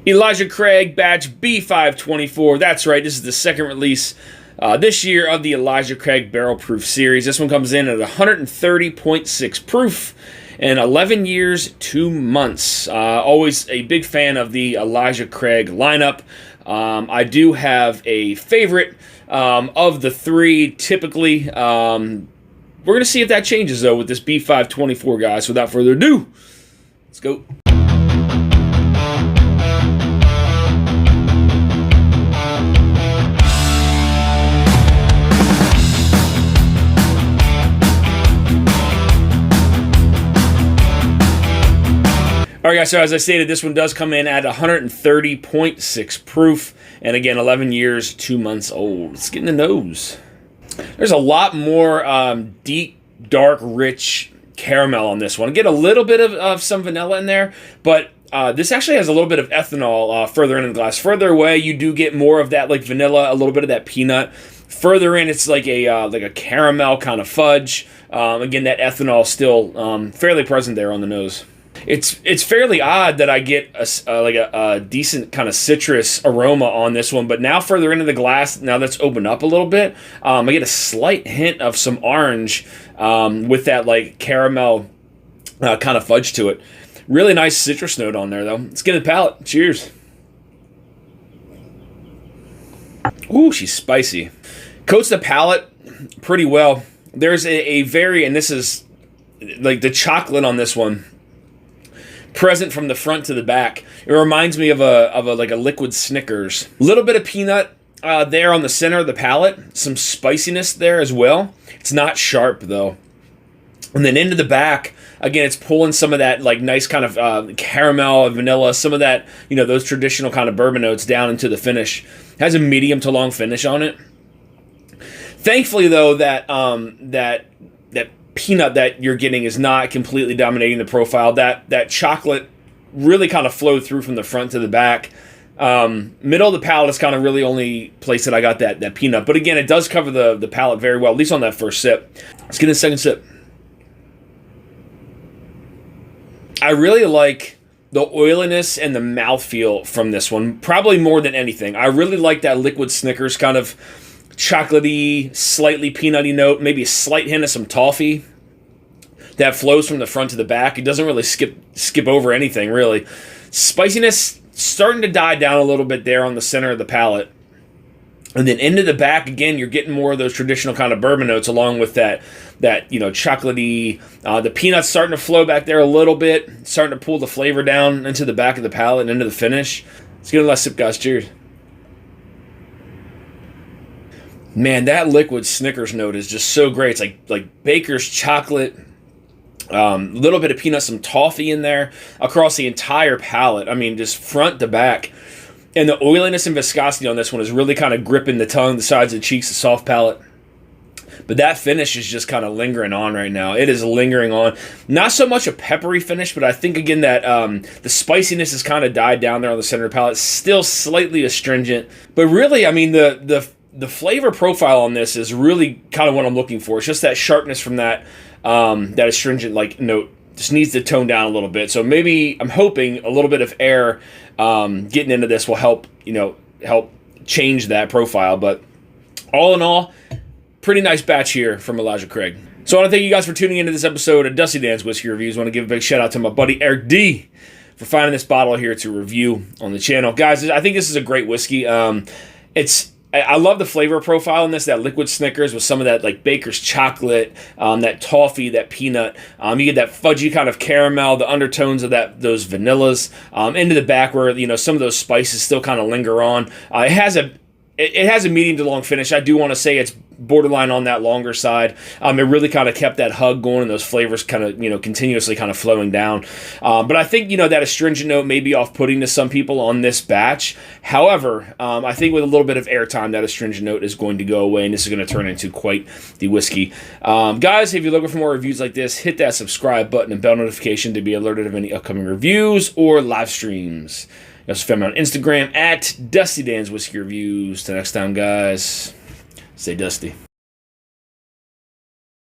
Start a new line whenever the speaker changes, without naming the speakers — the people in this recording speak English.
Elijah Craig batch B524. That's right, this is the second release this year of the Elijah Craig Barrel Proof series. This one comes in at 130.6 proof and 11 years, 2 months. Always a big fan of the Elijah Craig lineup. I do have a favorite of the three, typically. We're going to see if that changes, though, with this B524, guys. So without further ado, let's go. All right, guys, so as I stated, this one does come in at 130.6 proof, and again, 11 years, 2 months old. Let's get in the nose. There's a lot more deep, dark, rich caramel on this one. Get a little bit of some vanilla in there, but this actually has a little bit of ethanol further in the glass. Further away, you do get more of that like vanilla, a little bit of that peanut. Further in, it's like a caramel kind of fudge. Again, that ethanol still fairly present there on the nose. It's fairly odd that I get a decent kind of citrus aroma on this one, but now further into the glass, now that's opened up a little bit, I get a slight hint of some orange with that like caramel kind of fudge to it. Really nice citrus note on there, though. Let's get in the palate. Cheers. Ooh, she's spicy. Coats the palate pretty well. There's a very, and this is like the chocolate on this one, present from the front to the back. It reminds me of a liquid Snickers. A little bit of peanut there on the center of the palate. Some spiciness there as well. It's not sharp though. And then into the back, again, it's pulling some of that like nice kind of caramel, vanilla, some of that, you know, those traditional kind of bourbon notes down into the finish. It has a medium to long finish on it. Thankfully though, that peanut that you're getting is not completely dominating the profile. That chocolate really kind of flowed through from the front to the back. Middle of the palate is kind of really only place that I got that peanut. But again, it does cover the palate very well, at least on that first sip. Let's get in the second sip. I really like the oiliness and the mouthfeel from this one, probably more than anything. I really like that liquid Snickers kind of chocolatey, slightly peanutty note, maybe a slight hint of some toffee that flows from the front to the back. It doesn't really skip over anything, really. Spiciness starting to die down a little bit there on the center of the palate. And then into the back, again, you're getting more of those traditional kind of bourbon notes along with that you know, chocolatey, the peanuts starting to flow back there a little bit, starting to pull the flavor down into the back of the palate and into the finish. Let's get a last sip, guys. Cheers. Man, that liquid Snickers note is just so great. It's like baker's chocolate, a little bit of peanut, some toffee in there across the entire palate. I mean, just front to back. And the oiliness and viscosity on this one is really kind of gripping the tongue, the sides of the cheeks, the soft palate. But that finish is just kind of lingering on right now. It is lingering on. Not so much a peppery finish, but I think, again, that the spiciness has kind of died down there on the center of the palate. Still slightly astringent. But really, I mean, the flavor profile on this is really kind of what I'm looking for. It's just that sharpness from that astringent like note. Just needs to tone down a little bit. So maybe I'm hoping a little bit of air getting into this will help, you know, help change that profile. But all in all, pretty nice batch here from Elijah Craig. So I want to thank you guys for tuning into this episode of Dusty Dan's Whiskey Reviews. I want to give a big shout out to my buddy Eric D for finding this bottle here to review on the channel. Guys, I think this is a great whiskey. I love the flavor profile in this, that liquid Snickers with some of that like baker's chocolate, that toffee, that peanut. You get that fudgy kind of caramel, the undertones of those vanillas into the back where, you know, some of those spices still kind of linger on. It has a medium to long finish. I do want to say it's borderline on that longer side. It really kind of kept that hug going and those flavors kind of, you know, continuously kind of flowing down. But I think, you know, that astringent note may be off-putting to some people on this batch. However, I think with a little bit of airtime, that astringent note is going to go away and this is going to turn into quite the whiskey. Guys, if you're looking for more reviews like this, hit that subscribe button and bell notification to be alerted of any upcoming reviews or live streams. You also find me on Instagram at Dusty Dan's Whiskey Reviews. Till next time, guys, stay dusty.